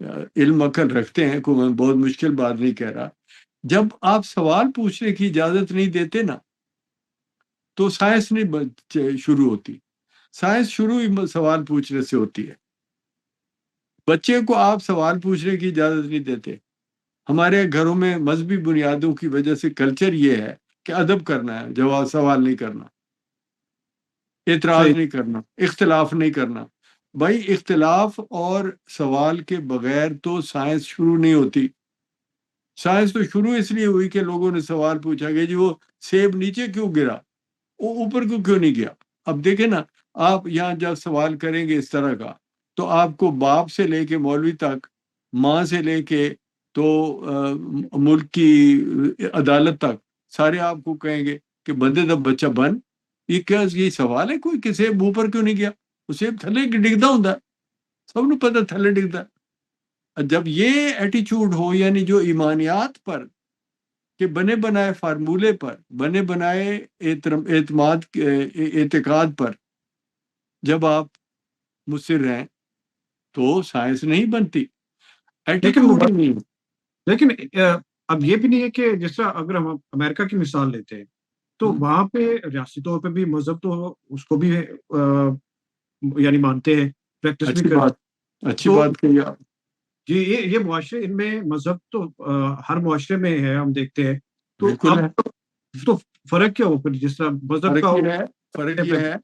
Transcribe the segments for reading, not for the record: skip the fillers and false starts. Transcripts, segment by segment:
علم عقل رکھتے ہیں، کوئی میں بہت مشکل بات نہیں کہہ رہا، جب آپ سوال پوچھنے کی اجازت نہیں دیتے نا تو سائنس نہیں شروع ہوتی. سائنس شروع ہی سوال پوچھنے سے ہوتی ہے. بچے کو آپ سوال پوچھنے کی اجازت نہیں دیتے. ہمارے گھروں میں مذہبی بنیادوں کی وجہ سے کلچر یہ ہے کہ ادب کرنا ہے، جواب سوال نہیں کرنا، اعتراض صحیح. نہیں کرنا، اختلاف نہیں کرنا. بھائی اختلاف اور سوال کے بغیر تو سائنس شروع نہیں ہوتی. سائنس تو شروع اس لیے ہوئی کہ لوگوں نے سوال پوچھا کہ جی وہ سیب نیچے کیوں گرا، وہ اوپر کیوں نہیں گیا. اب دیکھیں نا، آپ یہاں جب سوال کریں گے اس طرح کا تو آپ کو باپ سے لے کے مولوی تک، ماں سے لے کے تو ملک کی عدالت تک، سارے آپ کو کہیں گے کہ بندے دا بچہ بن. یہ کیا یہ سوال ہے کوئی کہ سیب اوپر کیوں نہیں گیا؟ وہ سیب تھلے ڈگتا ہوں، سب نے پتہ تھلے ڈگتا. جب یہ ایٹیچیوڈ ہو، یعنی جو ایمانیات پر کہ بنے بنائے فارمولے پر، بنے بنائے اعتقاد پر جب آپ مصر ہیں تو سائنس نہیں بنتی، لیکن ایٹیٹیوڈ ہی نہیں. لیکن اب یہ بھی نہیں ہے کہ جس طرح اگر ہم امریکہ کی مثال لیتے ہیں تو وہاں پہ ریاستی طور پہ بھی مذہب تو اس کو بھی یعنی مانتے ہیں، پریکٹس بھی اچھی کرتے بات، ہیں. اچھی تو بات کہی آپ. جی یہ معاشرے ان میں مذہب تو ہر معاشرے میں ہے، ہم دیکھتے ہیں. تو بالکل اب ہے. تو فرق کیا ہو پھر جس طرح مذہب کا فرق یہ ہے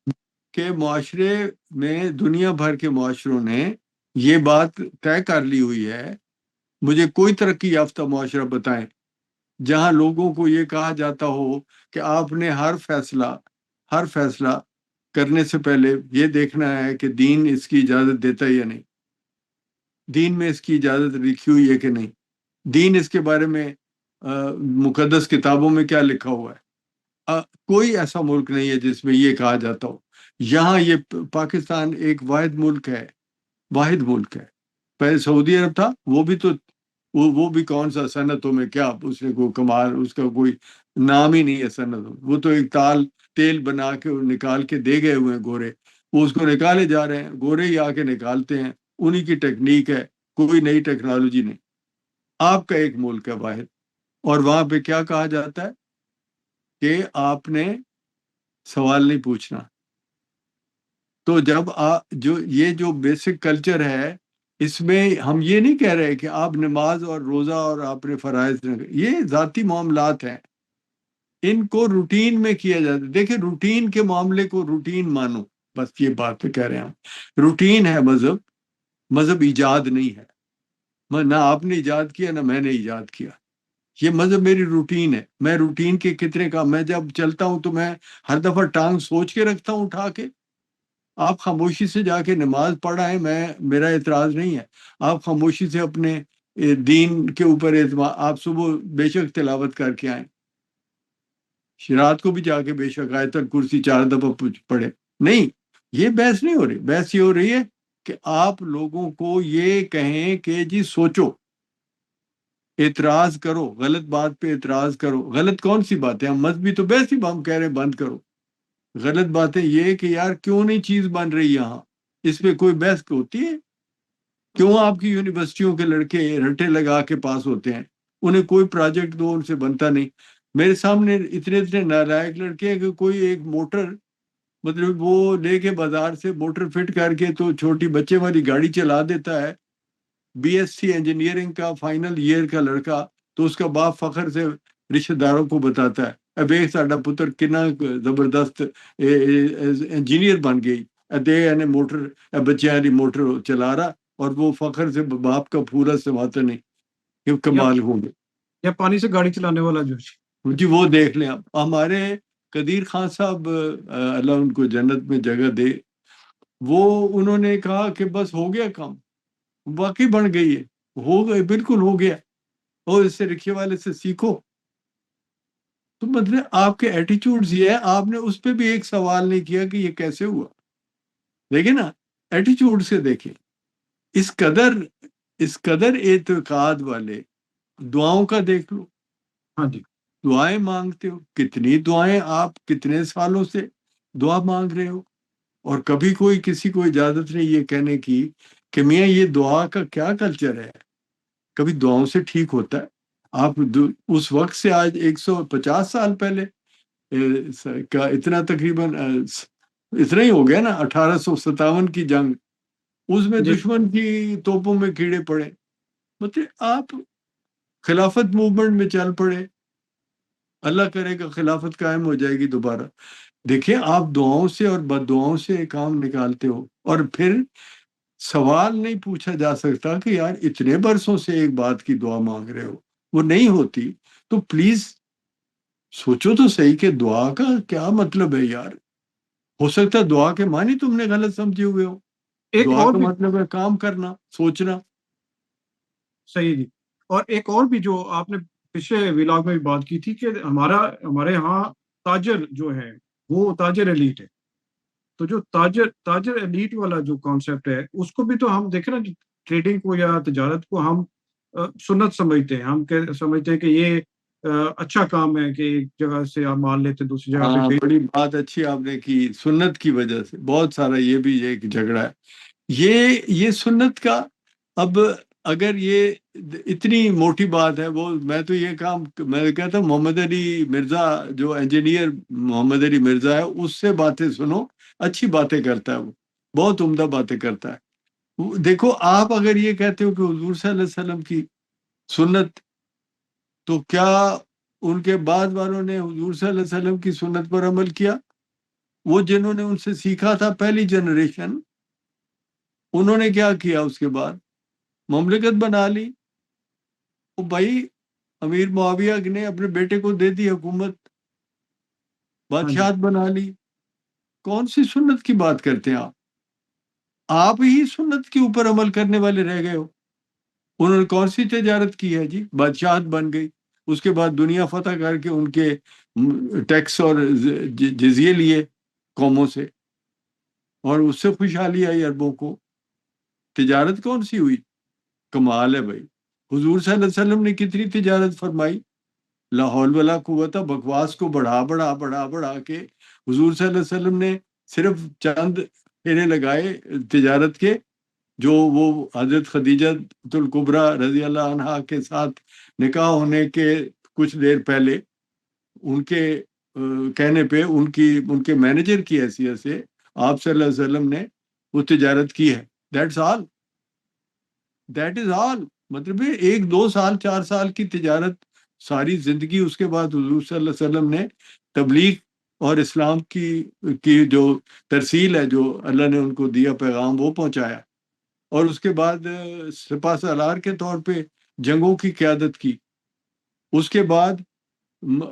کہ معاشرے میں، دنیا بھر کے معاشروں نے یہ بات طے کر لی ہوئی ہے. مجھے کوئی ترقی یافتہ معاشرہ بتائیں جہاں لوگوں کو یہ کہا جاتا ہو کہ آپ نے ہر فیصلہ کرنے سے پہلے یہ دیکھنا ہے کہ دین اس کی اجازت دیتا ہے یا نہیں، دین میں اس کی اجازت لکھی ہوئی ہے کہ نہیں، دین اس کے بارے میں مقدس کتابوں میں کیا لکھا ہوا ہے. کوئی ایسا ملک نہیں ہے جس میں یہ کہا جاتا ہو. یہاں یہ پاکستان ایک واحد ملک ہے. پہلے سعودی عرب تھا، وہ بھی تو وہ بھی کون سا صنعتوں میں کیا اس نے کوئی کمال، اس کا کوئی نام ہی نہیں ہے صنعتوں. وہ تو ایک تیل بنا کے نکال کے دے گئے ہوئے ہیں گورے، وہ اس کو نکالے جا رہے ہیں، گورے ہی آ کے نکالتے ہیں، انہی کی ٹیکنیک ہے، کوئی نئی ٹیکنالوجی نہیں. آپ کا ایک ملک ہے واحد، اور وہاں پہ کیا کہا جاتا ہے کہ آپ نے سوال نہیں پوچھنا. تو جب جو بیسک کلچر ہے، اس میں ہم یہ نہیں کہہ رہے کہ آپ نماز اور روزہ اور آپ نے فرائض، یہ ذاتی معاملات ہیں، ان کو روٹین میں کیا جاتا ہے. دیکھیں روٹین کے معاملے کو روٹین مانو، بس یہ بات پہ کہہ رہے ہیں ہم. روٹین ہے مذہب ایجاد نہیں ہے. نہ آپ نے ایجاد کیا، نہ میں نے ایجاد کیا. یہ مذہب میری روٹین ہے. میں روٹین کے کتنے کا، میں جب چلتا ہوں تو میں ہر دفعہ ٹانگ سوچ کے رکھتا ہوں اٹھا کے. آپ خاموشی سے جا کے نماز پڑھائیں، میرا اعتراض نہیں ہے. آپ خاموشی سے اپنے دین کے اوپر اعتماد، آپ صبح بے شک تلاوت کر کے آئیں، رات کو بھی جا کے بے شک آیت الکرسی 4 دفعہ پڑھے. نہیں، یہ بحث نہیں ہو رہی. بحث یہ ہو رہی ہے کہ آپ لوگوں کو یہ کہیں کہ جی سوچو، اعتراض کرو، غلط بات پہ اعتراض کرو. غلط کون سی بات ہے؟ ہم مذہبی تو بحث ہی ہم کہہ رہے ہیں بند کرو. غلط باتیں یہ کہ یار کیوں نہیں چیز بن رہی یہاں، اس پہ کوئی بحث ہوتی ہے؟ کیوں آپ کی یونیورسٹیوں کے لڑکے رٹے لگا کے پاس ہوتے ہیں، انہیں کوئی پروجیکٹ دو ان سے بنتا نہیں؟ میرے سامنے اتنے نالائق لڑکے ہیں کہ کوئی ایک موٹر، مطلب وہ لے کے بازار سے موٹر فٹ کر کے تو چھوٹی بچے والی گاڑی چلا دیتا ہے. بی ایس سی انجینئرنگ کا فائنل ایئر کا لڑکا، تو اس کا باپ فخر سے رشتہ داروں کو بتاتا ہے اب ایک ساڈا پتر کنا زبردست انجینئر بن گئی، ادے موٹر بچیاں دی موٹر چلا رہا، اور وہ فخر سے باپ کا پورا سماتا نہیں کہ یا کمال ہوں گے. یا پانی سے گاڑی چلانے والا جو جی وہ دیکھ لیں آپ. ہمارے قدیر خان صاحب، اللہ ان کو جنت میں جگہ دے، وہ انہوں نے کہا کہ بس ہو گیا کام، واقعی بن گئی ہے، ہو گئے، بالکل ہو گیا، اور اس سے رکشے والے سے سیکھو. تو مطلب آپ کے ایٹیچیوڈز یہ ہے، آپ نے اس پہ بھی ایک سوال نہیں کیا کہ یہ کیسے ہوا. دیکھیں نا، ایٹیچیوڈ سے دیکھیں. اس قدر اعتقاد والے، دعاؤں کا دیکھ لو. ہاں جی. دعائیں مانگتے ہو، کتنی دعائیں آپ کتنے سالوں سے دعا مانگ رہے ہو، اور کبھی کوئی کسی کو اجازت نہیں یہ کہنے کی کہ میاں یہ دعا کا کیا کلچر ہے، کبھی دعاؤں سے ٹھیک ہوتا ہے؟ آپ اس وقت سے آج 150 سال پہلے کا اتنا تقریباً اتنا ہی ہو گیا نا، 1857 کی جنگ، اس میں جی دشمن کی توپوں میں کیڑے پڑے، مطلب آپ خلافت موومنٹ میں چل پڑے، اللہ کرے گا خلافت قائم ہو جائے گی دوبارہ۔ دیکھیں آپ دعاؤں سے اور بد دعاؤں سے کام نکالتے ہو، اور پھر سوال نہیں پوچھا جا سکتا کہ یار اتنے برسوں سے ایک بات کی دعا مانگ رہے ہو، وہ نہیں ہوتی، تو پلیز سوچو تو صحیح کہ دعا کا کیا مطلب ہے یار۔ ہو سکتا ہے دعا کے معنی تم نے غلط سمجھے ہوئے ہو، ایک دعا اور کا بھی مطلب ہے کام کرنا، سوچنا۔ صحیح جی، اور ایک اور بھی جو آپ نے پچھلے ولاگ میں بھی بات کی تھی کہ ہمارے یہاں تاجر جو ہے وہ تاجر ایلیٹ ہے، تو جو تاجر ایلیٹ والا جو کانسیپٹ ہے اس کو بھی تو ہم دیکھیں نا، ٹریڈنگ کو یا تجارت کو ہم سنت سمجھتے ہیں، ہم سمجھتے ہیں کہ یہ اچھا کام ہے کہ ایک جگہ سے آپ مال لیتے دوسری جگہ پہ ہاں، بیچ۔ بڑی بات اچھی آپ نے کی، سنت کی وجہ سے بہت سارا یہ بھی ایک جھگڑا ہے، یہ سنت کا۔ اب اگر یہ اتنی موٹی بات ہے، وہ میں تو یہ کام میں کہتا ہوں محمد علی مرزا، جو انجینئر محمد علی مرزا ہے، اس سے باتیں سنو، اچھی باتیں کرتا ہے، وہ بہت عمدہ باتیں کرتا ہے۔ دیکھو آپ اگر یہ کہتے ہو کہ حضور صلی اللہ علیہ وسلم کی سنت، تو کیا ان کے بعد والوں نے حضور صلی اللہ علیہ وسلم کی سنت پر عمل کیا؟ وہ جنہوں نے ان سے سیکھا تھا، پہلی جنریشن، انہوں نے کیا کیا؟ اس کے بعد مملکت بنا لی، وہ بھائی امیر معاویہ نے اپنے بیٹے کو دے دی حکومت، ہاں جی، بادشاہت بنا لی۔ کون سی سنت کی بات کرتے ہیں آپ؟ آپ ہی سنت کے اوپر عمل کرنے والے رہ گئے ہو۔ انہوں نے کون سی تجارت کی ہے جی؟ بادشاہت بن گئی، اس کے بعد دنیا فتح کر کے ان کے ٹیکس اور جزیے لیے قوموں سے، اور اس سے خوشحالی آئی عربوں کو۔ تجارت کون سی ہوئی؟ کمال ہے بھائی، حضور صلی اللہ علیہ وسلم نے کتنی تجارت فرمائی، لا حول ولا قوت، بکواس کو بڑھا کے حضور صلی اللہ علیہ وسلم نے صرف چند پھیرے لگائے تجارت کے، جو وہ حضرت خدیجہ الکبریٰ رضی اللہ عنہا کے ساتھ نکاح ہونے کے کچھ دیر پہلے ان کے کہنے پہ ان کے مینیجر کی حیثیت سے آپ صلی اللہ علیہ وسلم نے وہ تجارت کی ہے۔ دیٹ از آل، مطلب 1 2 سال 4 سال کی تجارت، ساری زندگی۔ اس کے بعد حضور صلی اللہ علیہ وسلم نے تبلیغ اور اسلام کی جو ترسیل ہے، جو اللہ نے ان کو دیا پیغام، وہ پہنچایا، اور اس کے بعد سپہ سالار کے طور پہ جنگوں کی قیادت کی۔ اس کے بعد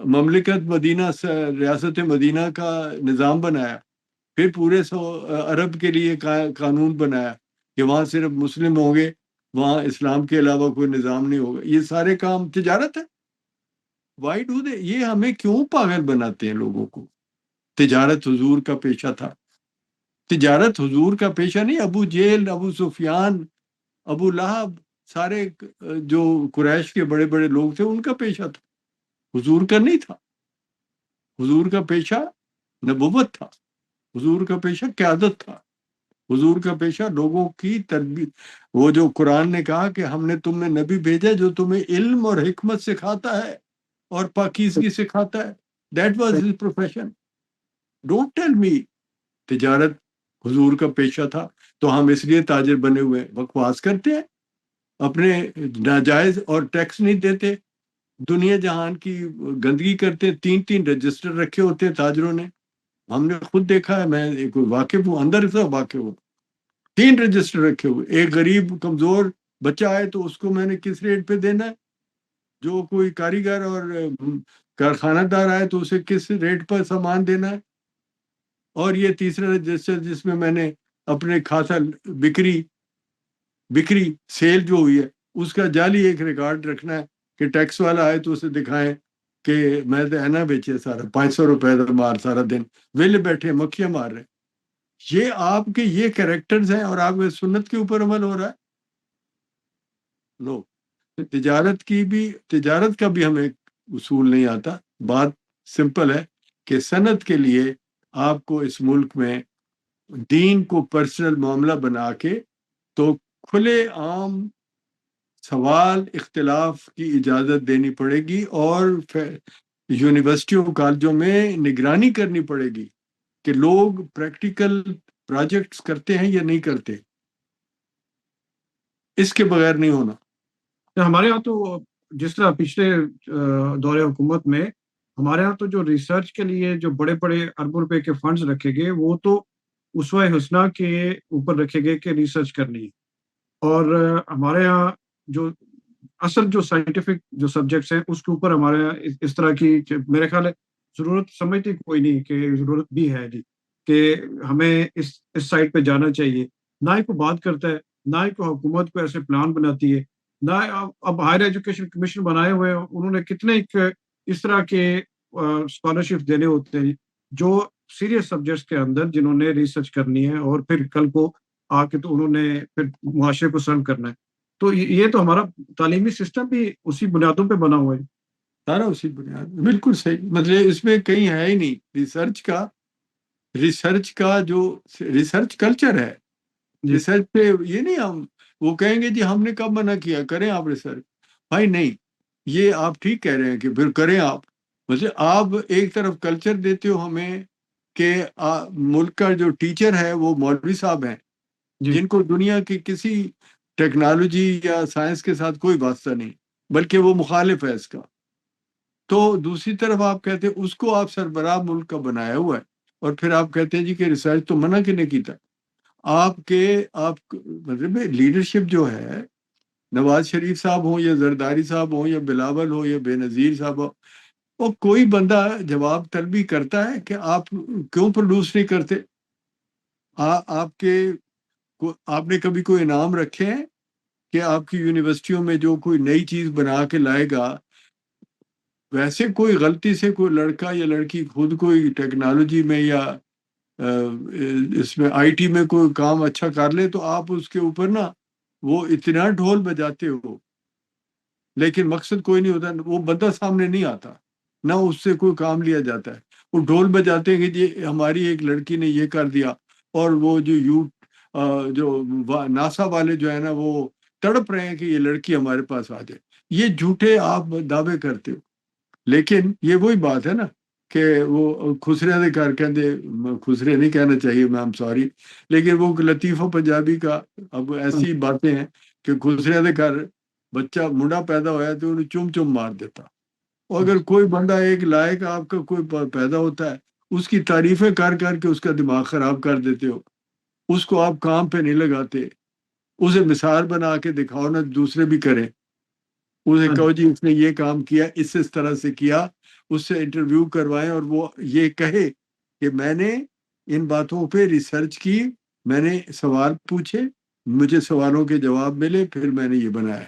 مملکت مدینہ، ریاست مدینہ کا نظام بنایا، پھر پورے عرب کے لیے قانون بنایا کہ وہاں صرف مسلم ہوں گے، وہاں اسلام کے علاوہ کوئی نظام نہیں ہوگا۔ یہ سارے کام تجارت ہے۔ Why do they? یہ ہمیں کیوں پاگل بناتے ہیں لوگوں کو؟ تجارت حضور کا پیشہ تھا، تجارت حضور کا پیشہ نہیں۔ ابو جہل، ابو سفیان، ابو لہب، سارے جو قریش کے بڑے بڑے لوگ تھے، ان کا پیشہ تھا، حضور کا نہیں تھا۔ حضور کا پیشہ نبوت تھا، حضور کا پیشہ قیادت تھا، حضور کا پیشہ لوگوں کی تربیت۔ وہ جو قرآن نے کہا کہ ہم نے تم میں نبی بھیجا جو تمہیں علم اور حکمت سکھاتا ہے اور پاکیزگی سکھاتا ہے، that was his profession. Don't tell me تجارت حضور کا پیشہ تھا تو ہم اس لیے تاجر بنے ہوئے بکواس کرتے ہیں، اپنے ناجائز اور ٹیکس نہیں دیتے، دنیا جہان کی گندگی کرتے، 3 رجسٹر رکھے ہوتے ہیں تاجروں نے۔ ہم نے خود دیکھا ہے، میں ایک واقف ہوں، اندر سے واقف ہوں، 3 رجسٹر رکھے ہوئے۔ ایک غریب کمزور بچہ آئے تو اس کو میں نے کس ریٹ پہ دینا ہے، جو کوئی کاریگر اور کارخانہ دار آئے تو اسے کس ریٹ پر سامان دینا ہے، اور یہ تیسرا رجسٹر جس میں میں نے اپنے کھاتا بکری سیل جو ہوئی ہے اس کا جعلی ایک ریکارڈ رکھنا ہے کہ ٹیکس والا آئے تو اسے دکھائیں کہ میں تو اینا بیچے سارا 500 روپے مار سارا دن ویلے بیٹھے مکھیاں مار رہے۔ یہ آپ کے یہ کریکٹرز ہیں اور آپ کے سنت کے اوپر عمل ہو رہا ہے؟ نو۔ تجارت کا بھی ہمیں اصول نہیں آتا۔ بات سمپل ہے کہ صنعت کے لیے آپ کو اس ملک میں دین کو پرسنل معاملہ بنا کے تو کھلے عام سوال اختلاف کی اجازت دینی پڑے گی، اور یونیورسٹیوں کالجوں میں نگرانی کرنی پڑے گی کہ لوگ پریکٹیکل پروجیکٹس کرتے ہیں یا نہیں کرتے. اس کے بغیر نہیں ہونا. ہمارے یہاں تو جس طرح پچھلے دور حکومت میں ہمارے یہاں تو جو ریسرچ کے لیے جو بڑے بڑے اربوں روپے کے فنڈز رکھے گئے وہ تو اسوہ حسنہ کے اوپر رکھے گئے کہ ریسرچ کرنی ہے. اور ہمارے یہاں جو اصل جو سائنٹیفک جو سبجیکٹس ہیں اس کے اوپر ہمارے یہاں اس طرح کی میرے خیال ہے ضرورت سمجھتی کوئی نہیں کہ ضرورت بھی ہے جی کہ ہمیں اس سائٹ پہ جانا چاہیے. نہ ہی کوئی بات کرتا ہے، نہ ہی کوئی حکومت کو ایسے پلان بناتی ہے، نہ اب ہائر ایجوکیشن کمیشن بنائے ہوئے ہیں، انہوں نے کتنے اس طرح کے اسکالرشپ دینے ہوتے ہیں جو سیریس سبجیکٹس کے اندر جنہوں نے ریسرچ کرنی ہے اور پھر کل کو آ کے تو انہوں نے پھر معاشرے کو سرو کرنا ہے. تو یہ تو ہمارا تعلیمی سسٹم بھی اسی بنیادوں پہ بنا ہوا ہے. سارا اسی بنیاد، بالکل صحیح. مطلب اس میں کہیں ہے ہی نہیں ریسرچ کا جو ریسرچ کلچر ہے. جی ریسرچ پہ یہ نہیں ہم وہ کہیں گے جی ہم نے کب منع کیا، کریں آپ ریسرچ. بھائی نہیں، یہ آپ ٹھیک کہہ رہے ہیں کہ پھر کریں آپ. مطلب آپ ایک طرف کلچر دیتے ہو ہمیں کہ ملک کا جو ٹیچر ہے وہ مولوی صاحب ہیں جی جن کو دنیا کی کسی ٹیکنالوجی یا سائنس کے ساتھ کوئی واسطہ نہیں، بلکہ وہ مخالف ہے اس کا. تو دوسری طرف آپ کہتے ہیں اس کو آپ سربراہ ملک کا بنایا ہوا ہے، اور پھر آپ کہتے ہیں جی کہ ریسرچ تو منع کیوں نہیں کیتا. آپ مطلب لیڈرشپ جو ہے، نواز شریف صاحب ہوں یا زرداری صاحب ہوں یا بلاول ہو یا بے نظیر صاحب ہو، وہ کوئی بندہ جواب طلبی کرتا ہے کہ آپ کیوں پروڈیوس نہیں کرتے؟ آپ نے کبھی کوئی انعام رکھے ہیں کہ آپ کی یونیورسٹیوں میں جو کوئی نئی چیز بنا کے لائے گا، ویسے کوئی غلطی سے کوئی لڑکا یا لڑکی خود کوئی ٹیکنالوجی میں یا اس میں آئی ٹی میں کوئی کام اچھا کر لے تو آپ اس کے اوپر نا وہ اتنا ڈھول بجاتے ہو، لیکن مقصد کوئی نہیں ہوتا، وہ بندہ سامنے نہیں آتا، نہ اس سے کوئی کام لیا جاتا ہے. وہ ڈھول بجاتے ہیں کہ جی ہماری ایک لڑکی نے یہ کر دیا، اور وہ جو ناسا والے جو ہے نا وہ تڑپ رہے ہیں کہ یہ لڑکی ہمارے پاس آ جائے. یہ جھوٹے آپ دعوے کرتے ہو. لیکن یہ وہی بات ہے نا کہ وہ خسرے دے کر کہتے، خسرے نہیں کہنا چاہیے، میں ایم سوری، لیکن وہ لطیفہ پنجابی کا اب ایسی باتیں ہیں کہ خسرے دے کر بچہ منڈا پیدا ہوا تو انہیں چم چم مار دیتا. اور اگر کوئی بندہ ایک لائق آپ کا کوئی پیدا ہوتا ہے، اس کی تعریفیں کر کے اس کا دماغ خراب کر دیتے ہو، اس کو آپ کام پہ نہیں لگاتے، اسے مثال بنا کے دکھاؤ نا دوسرے بھی کریں. اسے کہو جی اس نے یہ کام کیا، اس طرح سے کیا، اس سے انٹرویو کروائیں اور وہ یہ کہے کہ میں نے ان باتوں پہ ریسرچ کی، میں نے سوال پوچھے، مجھے سوالوں کے جواب ملے، پھر میں نے یہ بنایا.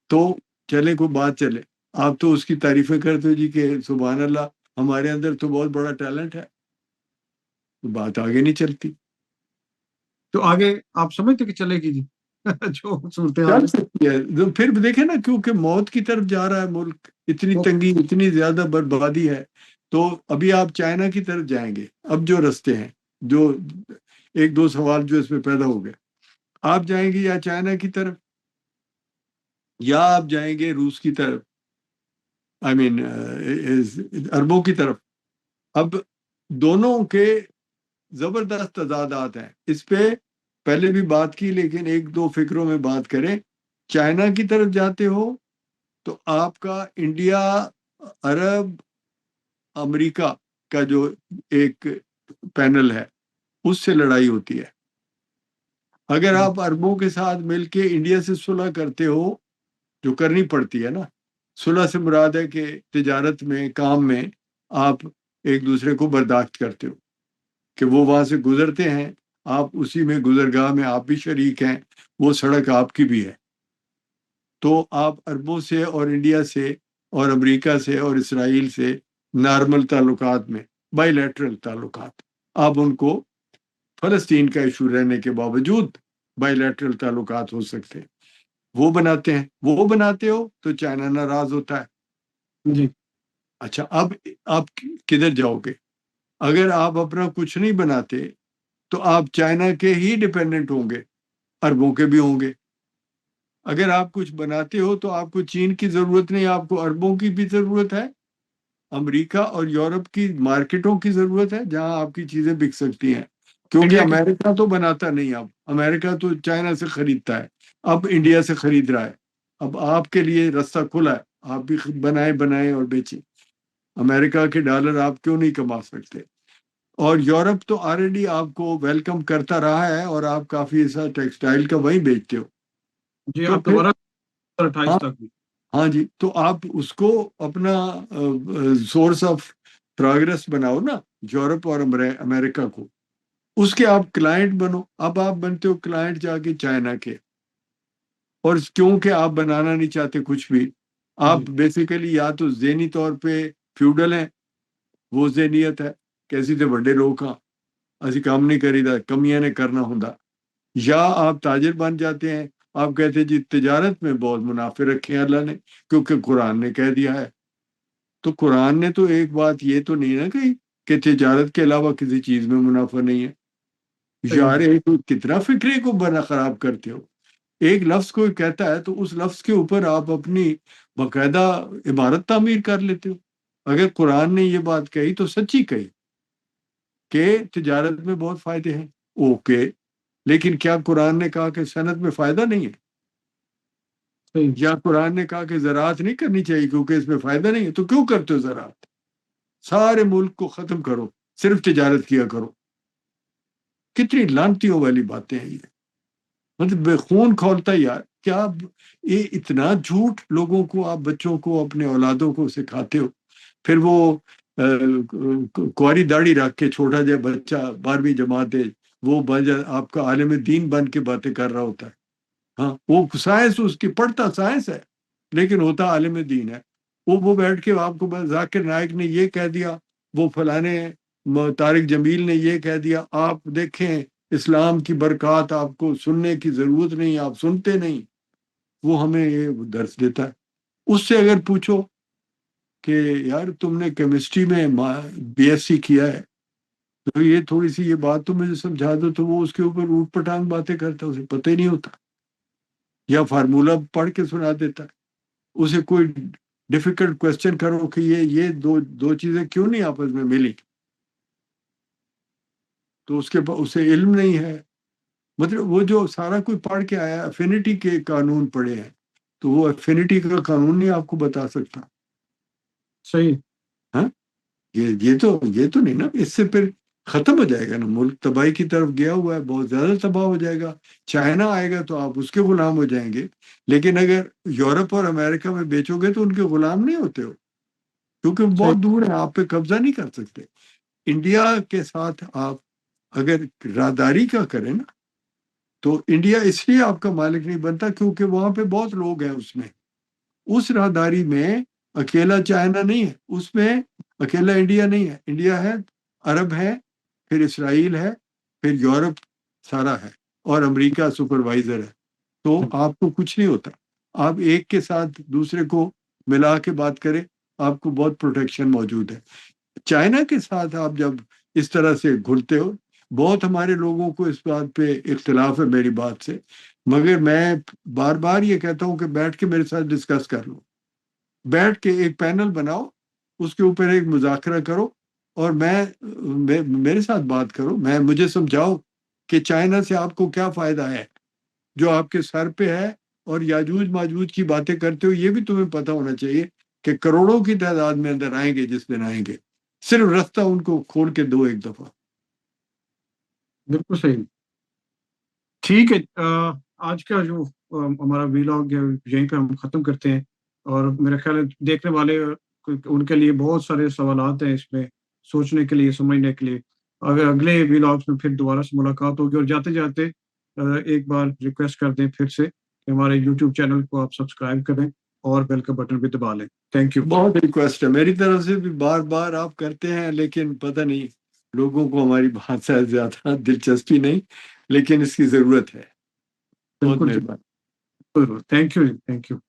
تو چلے کوئی بات چلے. آپ تو اس کی تعریفیں کرتے ہو جی کہ سبحان اللہ ہمارے اندر تو بہت بڑا ٹیلنٹ ہے، بات آگے نہیں چلتی. تو آگے آپ سمجھتے کہ چلے گی جی جو صورتحال چل ہے. سکتی ہے تو پھر دیکھیں نا، کیونکہ موت کی طرف جا رہا ہے ملک، اتنی تنگی، اتنی زیادہ بربادی ہے. تو ابھی آپ چائنا کی طرف جائیں گے، اب جو رستے ہیں، جو ایک دو سوال جو اس میں پیدا ہو گئے، آپ جائیں گے یا چائنا کی طرف یا آپ جائیں گے روس کی طرف، آئی مین عربوں کی طرف. اب دونوں کے زبردست تضادات ہیں. اس پہ پہلے بھی بات کی، لیکن ایک دو فکروں میں بات کریں. چائنا کی طرف جاتے ہو تو آپ کا انڈیا، عرب، امریکہ کا جو ایک پینل ہے اس سے لڑائی ہوتی ہے. اگر آپ عربوں کے ساتھ مل کے انڈیا سے صلح کرتے ہو، جو کرنی پڑتی ہے نا، صلح سے مراد ہے کہ تجارت میں، کام میں آپ ایک دوسرے کو برداشت کرتے ہو کہ وہ وہاں سے گزرتے ہیں، آپ اسی میں گزرگاہ میں آپ بھی شریک ہیں، وہ سڑک آپ کی بھی ہے. تو آپ عربوں سے اور انڈیا سے اور امریکہ سے اور اسرائیل سے نارمل تعلقات میں، بائی لیٹرل تعلقات، آپ ان کو فلسطین کا ایشو رہنے کے باوجود بائی لیٹرل تعلقات ہو سکتے ہیں، وہ بناتے ہیں. وہ بناتے ہو تو چائنا ناراض ہوتا ہے. جی اچھا، اب آپ کدھر جاؤ گے؟ اگر آپ اپنا کچھ نہیں بناتے تو آپ چائنا کے ہی ڈیپینڈنٹ ہوں گے، عربوں کے بھی ہوں گے. اگر آپ کچھ بناتے ہو تو آپ کو چین کی ضرورت نہیں، آپ کو عربوں کی بھی ضرورت ہے، امریکہ اور یورپ کی مارکیٹوں کی ضرورت ہے جہاں آپ کی چیزیں بک سکتی ہیں، کیونکہ انڈیا کی امریکہ تو بناتا نہیں، اب امریکہ تو چائنا سے خریدتا ہے، اب انڈیا سے خرید رہا ہے، اب آپ کے لیے راستہ کھلا ہے، آپ بھی بنائیں اور بیچیں، امریکہ کے ڈالر آپ کیوں نہیں کما سکتے؟ اور یورپ تو آلریڈی آپ کو ویلکم کرتا رہا ہے اور آپ کافی ایسا ٹیکسٹائل کا وہیں بیچتے ہو، جی تو آپ پھر دوبارہ ہاں 28 تک بھی. ہاں جی، تو آپ اس کو اپنا سورس آف پروگرس بناؤ نا، یورپ اور امریکہ کو، اس کے آپ کلائنٹ بنو، اب آپ بنتے ہو کلائنٹ جا کے چائنا کے، اور کیونکہ آپ بنانا نہیں چاہتے کچھ بھی، آپ جی بیسیکلی یا تو ذہنی طور پہ فیوڈل ہیں، وہ ذہنیت ہے کہ اسی تے بڑے لوگ ہاں، اسی کام نہیں کریدا، کمیاں نے کرنا ہوندا، یا آپ تاجر بن جاتے ہیں، آپ کہتے ہیں جی تجارت میں بہت منافع رکھے ہیں اللہ نے، کیونکہ قرآن نے کہہ دیا ہے، تو قرآن نے تو ایک بات یہ تو نہیں نا کہی کہ تجارت کے علاوہ کسی چیز میں منافع نہیں ہے، صحیح. یار ایک کتنا فکرے کو بنا خراب کرتے ہو، ایک لفظ کوئی کہتا ہے تو اس لفظ کے اوپر آپ اپنی باقاعدہ عمارت تعمیر کر لیتے ہو، اگر قرآن نے یہ بات کہی تو سچی کہی کہ تجارت میں بہت فائدے ہیں، اوکے، لیکن کیا قرآن نے کہا کہ صنعت میں فائدہ نہیں ہے؟ صحیح. یا قرآن نے کہا کہ زراعت نہیں کرنی چاہیے کیونکہ اس میں فائدہ نہیں ہے؟ تو کیوں کرتے ہو زراعت؟ سارے ملک کو ختم کرو، صرف تجارت کیا کرو، کتنی لانتیوں والی باتیں ہیں یہ، مطلب بے خون کھولتا ہے یار، کیا یہ اتنا جھوٹ لوگوں کو، آپ بچوں کو، اپنے اولادوں کو سکھاتے ہو، پھر وہ کواری داڑھی رکھ کے چھوٹا جا بچہ 12ویں جماعت ہے، وہ آپ کا عالم دین بن کے باتیں کر رہا ہوتا ہے، ہاں وہ سائنس اس کی پڑھتا سائنس ہے لیکن ہوتا عالم دین ہے، وہ بیٹھ کے آپ کو بس ذاکر نائک نے یہ کہہ دیا، وہ فلانے طارق جمیل نے یہ کہہ دیا، آپ دیکھیں اسلام کی برکات آپ کو سننے کی ضرورت نہیں، آپ سنتے نہیں، وہ ہمیں یہ درس دیتا ہے۔ اس سے اگر پوچھو کہ یار تم نے کیمسٹری میں بی ایس سی کیا ہے تو یہ تھوڑی سی یہ بات تو مجھے سمجھا دو، تو وہ اس کے اوپر اوٹ پٹانگ باتیں کرتا ہے، اسے پتہ ہی نہیں ہوتا، یا فارمولہ پڑھ کے سنا دیتا ہے، اسے کوئی ڈیفیکلٹ کوشچن کرو کہ یہ دو چیزیں کیوں نہیں آپس میں ملی، تو اسے علم نہیں ہے، مطلب وہ جو سارا کوئی پڑھ کے آیا، افینٹی کے قانون پڑھے ہیں، تو وہ افینٹی کا قانون نہیں آپ کو بتا سکتا، صحیح. ہاں یہ تو نہیں نا، اس سے پھر ختم ہو جائے گا نا، ملک تباہی کی طرف گیا ہوا ہے، بہت زیادہ تباہ ہو جائے گا، چائنا آئے گا تو آپ اس کے غلام ہو جائیں گے، لیکن اگر یورپ اور امریکہ میں بیچو گے تو ان کے غلام نہیں ہوتے ہو، کیونکہ وہ صحیح. بہت دور ہیں، آپ پہ قبضہ نہیں کر سکتے۔ انڈیا کے ساتھ آپ اگر راداری کا کریں نا، تو انڈیا اس لیے آپ کا مالک نہیں بنتا کیونکہ وہاں پہ بہت لوگ ہیں، اس راہداری میں اکیلا چائنا نہیں ہے، اس میں اکیلا انڈیا نہیں ہے، انڈیا ہے، عرب ہے، پھر اسرائیل ہے، پھر یورپ سارا ہے، اور امریکہ سپروائزر ہے، تو آپ کو کچھ نہیں ہوتا، آپ ایک کے ساتھ دوسرے کو ملا کے بات کریں، آپ کو بہت پروٹیکشن موجود ہے۔ چائنا کے ساتھ آپ جب اس طرح سے گھلتے ہو، بہت ہمارے لوگوں کو اس بات پہ اختلاف ہے میری بات سے، مگر میں بار بار یہ کہتا ہوں کہ بیٹھ کے میرے ساتھ ڈسکس کر لو، بیٹھ کے ایک پینل بناؤ، اس کے اوپر ایک مذاکرہ کرو، اور میرے ساتھ بات کرو، مجھے سمجھاؤ کہ چائنا سے آپ کو کیا فائدہ ہے جو آپ کے سر پہ ہے، اور یاجوج ماجوج کی باتیں کرتے ہو، یہ بھی تمہیں پتہ ہونا چاہیے کہ کروڑوں کی تعداد میں اندر آئیں گے، جس دن آئیں گے، صرف رستہ ان کو کھول کے دو ایک دفعہ۔ بالکل صحیح. ٹھیک ہے. آج کا جو ہمارا ویلاگ ہے یہیں پہ ہم ختم کرتے ہیں، اور میرا خیال ہے دیکھنے والے ان کے لیے بہت سارے سوالات ہیں اس میں، سوچنے کے لیے، سمجھنے کے لیے. اگر اگلے ویلاگس میں پھر دوبارہ سے ملاقات ہوگی، اور جاتے جاتے ایک بار ریکویسٹ کر دیں پھر سے کہ ہمارے یوٹیوب چینل کو آپ سبسکرائب کریں اور بیل کا بٹن بھی دبا لیں. Thank you. بہت ریکویسٹ ہے میری طرف سے بھی، بار بار آپ کرتے ہیں لیکن پتہ نہیں لوگوں کو ہماری بات سے زیادہ دلچسپی نہیں، لیکن اس کی ضرورت ہے، بہت بالکل جی. مہربانی۔ Thank you. Thank you.